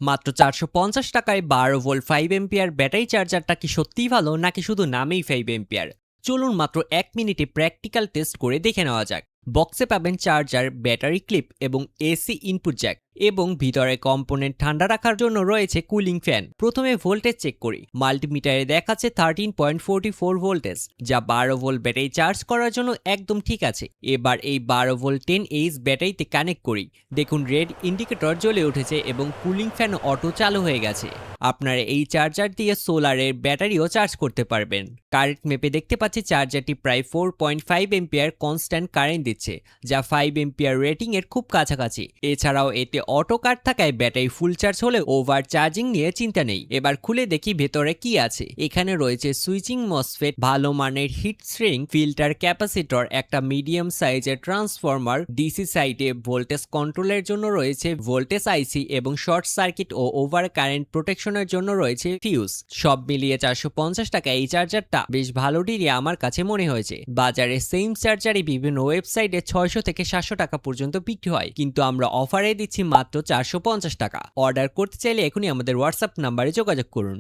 মাত্র 450 টাকায় 12 volt 5 ampere battery চার্জারটা কি সত্যিই ভালো নাকি শুধু নামেই 5 এম্পিয়ার? চলুন মাত্র 1 মিনিটে প্র্যাকটিক্যাল টেস্ট করে দেখে নেওয়া যাক। বক্সে পাবেন চার্জার, ব্যাটারি ক্লিপ এবং এসি ইনপুট জ্যাক, এবং ভিতরে কম্পোনেন্ট ঠান্ডা রাখার জন্য রয়েছে কুলিং ফ্যান। প্রথমে ভোল্টেজ চেক করি। মাল্টিমিটারে দেখাচ্ছে 13.44 ভোল্টেজ, যা 12 ভোল্ট ব্যাটারি চার্জ করার জন্য একদম ঠিক আছে। এবার এই 12 ভোল্ট 10H ব্যাটারিতে কানেক্ট করি। দেখুন রেড ইন্ডিকেটর জ্বলে উঠেছে এবং কুলিং ফ্যান অটো চালু হয়ে গেছে। আপনারা এই চার্জার দিয়ে সোলারের ব্যাটারিও চার্জ করতে পারবেন। কারেন্ট মেপে দেখতে পাচ্ছি চার্জারটি প্রায় 4.5 এম্পিয়ার কনস্ট্যান্ট কারেন্ট দিচ্ছে, যা 5 এম্পিয়ার রেটিং এর খুব কাছাকাছি। এছাড়াও এতে অটো কাট থাকায় ব্যাটারি ফুল চার্জ হলে ওভার চার্জিং নিয়ে চিন্তা নেই। এবার খুলে দেখি ভেতরে কি আছে। এখানে রয়েছে সুইচিং মসফেট, ভালো মানের হিট সিঙ্ক ফিল্টার, ক্যাপাসিটর, একটা মিডিয়াম সাইজের ট্রান্সফরমার, ডিসি সাইডে ভোল্টেজ কন্ট্রোলের জন্য রয়েছে ভোল্টেজ আইসি, এবং শর্ট সার্কিট ও ওভার কারেন্ট প্রোটেকশনের জন্য রয়েছে ফিউজ। সব মিলিয়ে 450 টাকা এই চার্জারটা বেশ ভালো ডিলে আমার কাছে মনে হয়েছে। বাজারে সেম চার্জারই বিভিন্ন ওয়েবসাইটে 600 থেকে 700 টাকা পর্যন্ত বিক্রি হয়, কিন্তু আমরা অফারে দিচ্ছি মাত্র 450 টাকা। অর্ডার করতে চাইলে এখনই আমাদের হোয়াটসঅ্যাপ নাম্বারে যোগাযোগ করুন।